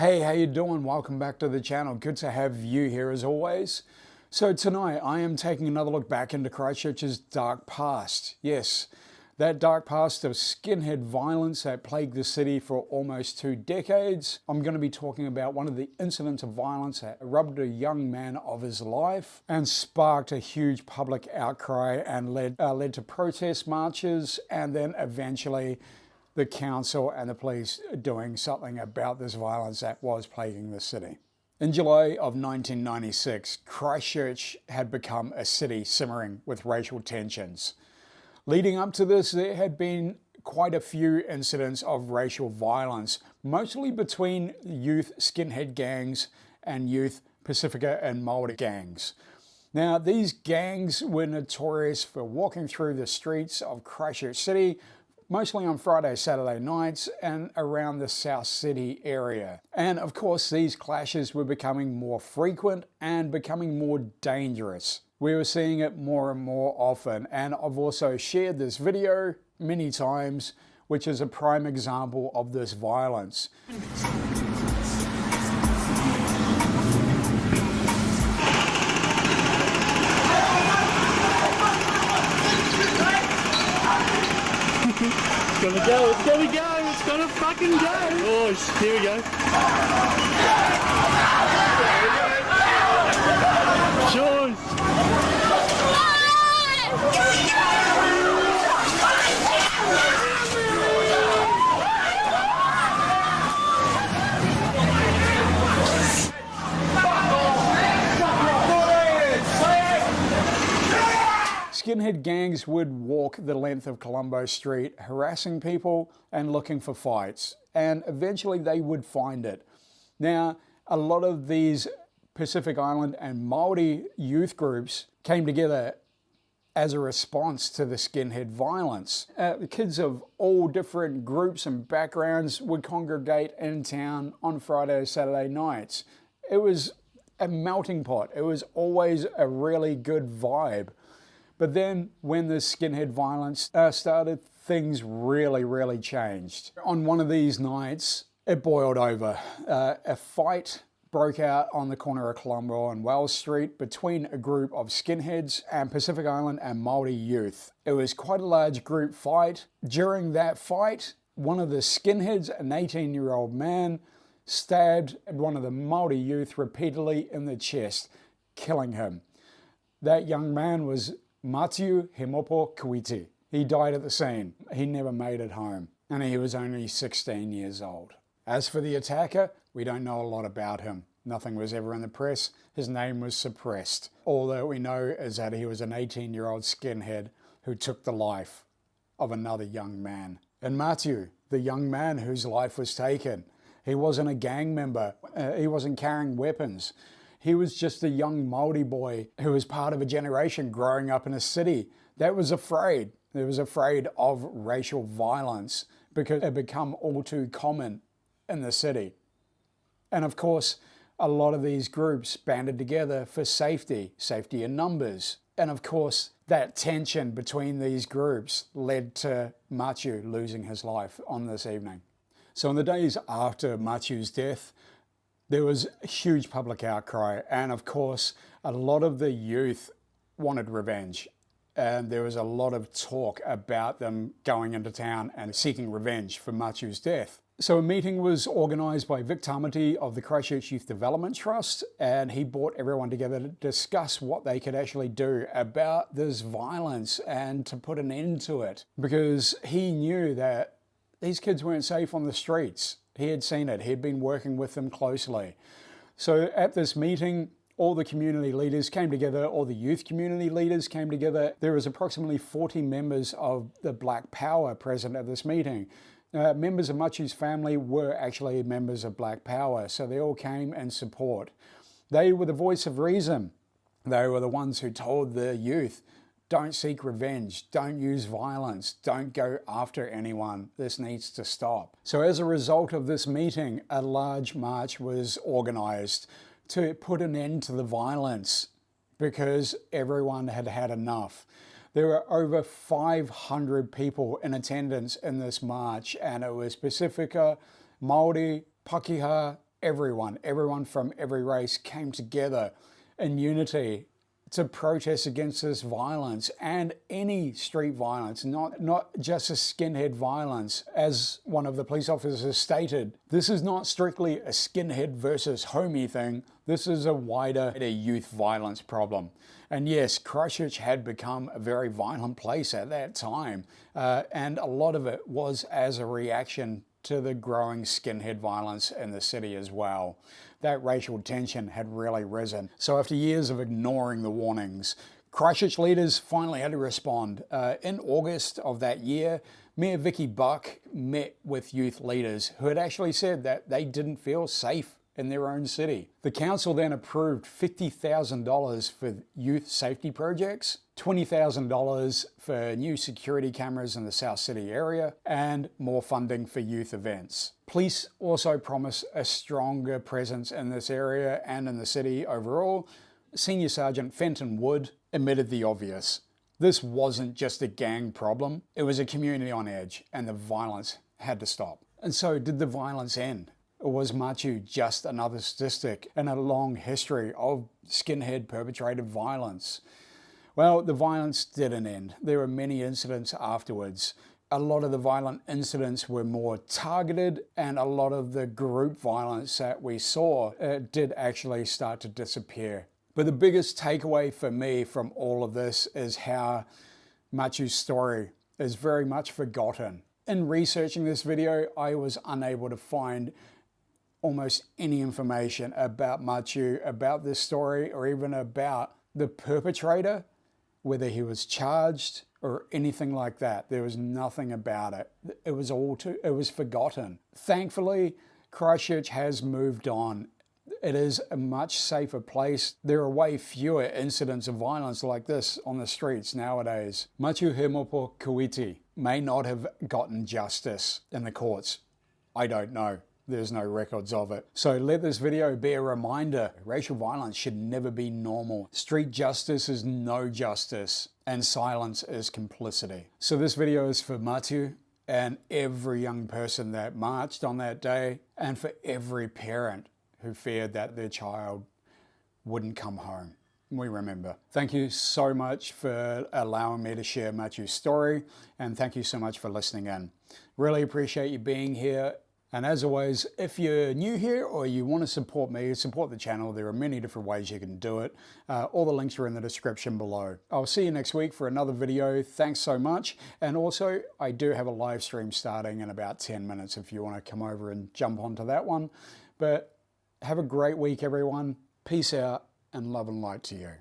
Hey, how you doing? Welcome back to the channel. Good to have you here as always. So tonight I am taking another look back into Christchurch's dark past. Yes, that dark past of skinhead violence that plagued the city for almost 2 decades. I'm going to be talking about one of the incidents of violence that robbed a young man of his life and sparked a huge public outcry and led to protest marches, and then eventually the council and the police doing something about this violence that was plaguing the city. In July of 1996, Christchurch had become a city simmering with racial tensions. Leading up to this, there had been quite a few incidents of racial violence, mostly between youth skinhead gangs and youth Pacifica and Māori gangs. Now, these gangs were notorious for walking through the streets of Christchurch City, mostly on Friday, Saturday nights and around the South City area. And of course, these clashes were becoming more frequent and becoming more dangerous. We were seeing it more and more often, and I've also shared this video many times, which is a prime example of this violence. It's gonna go, it's gonna go, it's gonna fucking go. Oh, here we go. Sean. Skinhead gangs would walk the length of Colombo Street, harassing people and looking for fights, and eventually they would find it. Now, a lot of these Pacific Island and Māori youth groups came together as a response to the skinhead violence. The kids of all different groups and backgrounds would congregate in town on Friday, Saturday nights. It was a melting pot. It was always a really good vibe. But then when the skinhead violence started, things really changed. On one of these nights, it boiled over. A fight broke out on the corner of Colombo and Wells Street between a group of skinheads and Pacific Island and Māori youth. It was quite a large group fight. During that fight, one of the skinheads, an 18-year-old man, stabbed one of the Māori youth repeatedly in the chest, killing him. That young man was Matieu Hemopo-Kuiti. He died at the scene. He never made it home, and he was only 16 years old. As for the attacker, we don't know a lot about him. Nothing was ever in the press. His name was suppressed. All that we know is that he was an 18-year-old skinhead who took the life of another young man. And Matieu, the young man whose life was taken, he wasn't a gang member. He wasn't carrying weapons. He was just a young Māori boy who was part of a generation growing up in a city that was afraid. They was afraid of racial violence because it had become all too common in the city. And of course, a lot of these groups banded together for safety in numbers. And of course, that tension between these groups led to Matieu losing his life on this evening. So in the days after Matieu's death, there was a huge public outcry, and of course, a lot of the youth wanted revenge. And there was a lot of talk about them going into town and seeking revenge for Matieu's death. So a meeting was organised by Vic Tamati of the Christchurch Youth Development Trust, and he brought everyone together to discuss what they could actually do about this violence and to put an end to it. Because he knew that these kids weren't safe on the streets. He had seen it. He had been working with them closely. So at this meeting, all the community leaders came together, all the youth community leaders came together. There was approximately 40 members of the Black Power present at this meeting. Members of Matieu's family were actually members of Black Power, so they all came in support. They were the voice of reason. They were the ones who told the youth, don't seek revenge, don't use violence, don't go after anyone. This needs to stop. So as a result of this meeting, a large march was organised to put an end to the violence because everyone had had enough. There were over 500 people in attendance in this march, and it was Pacifica, Māori, Pakeha, everyone from every race came together in unity to protest against this violence and any street violence, not just a skinhead violence. As one of the police officers stated, this is not strictly a skinhead versus homie thing. This is a wider youth violence problem. And yes, Christchurch had become a very violent place at that time, and a lot of it was as a reaction to the growing skinhead violence in the city as well. That racial tension had really risen. So after years of ignoring the warnings, Christchurch leaders finally had to respond. In August of that year, Mayor Vicky Buck met with youth leaders who had actually said that they didn't feel safe in their own city. The council then approved $50,000 for youth safety projects, $20,000 for new security cameras in the South City area, and more funding for youth events. Police also promised a stronger presence in this area and in the city overall. Senior Sergeant Fenton Wood admitted the obvious. This wasn't just a gang problem, it was a community on edge, and the violence had to stop. And so did the violence end? Or was Matieu just another statistic in a long history of skinhead perpetrated violence? Well, the violence didn't end. There were many incidents afterwards. A lot of the violent incidents were more targeted, and a lot of the group violence that we saw did actually start to disappear. But the biggest takeaway for me from all of this is how Matieu's story is very much forgotten. In researching this video, I was unable to find almost any information about Matieu, about this story, or even about the perpetrator, whether he was charged or anything like that. There was nothing about it. It was forgotten. Thankfully, Christchurch has moved on. It is a much safer place. There are way fewer incidents of violence like this on the streets nowadays. Matieu Hemopo-Kuiti may not have gotten justice in the courts. I don't know. There's no records of it. So let this video be a reminder. Racial violence should never be normal. Street justice is no justice, and silence is complicity. So this video is for Matieu and every young person that marched on that day, and for every parent who feared that their child wouldn't come home. We remember. Thank you so much for allowing me to share Matieu's story, and thank you so much for listening in. Really appreciate you being here. And as always, if you're new here or you want to support me, support the channel, there are many different ways you can do it. All the links are in the description below. I'll see you next week for another video. Thanks so much. And also, I do have a live stream starting in about 10 minutes if you want to come over and jump onto that one. But have a great week, everyone. Peace out and love and light to you.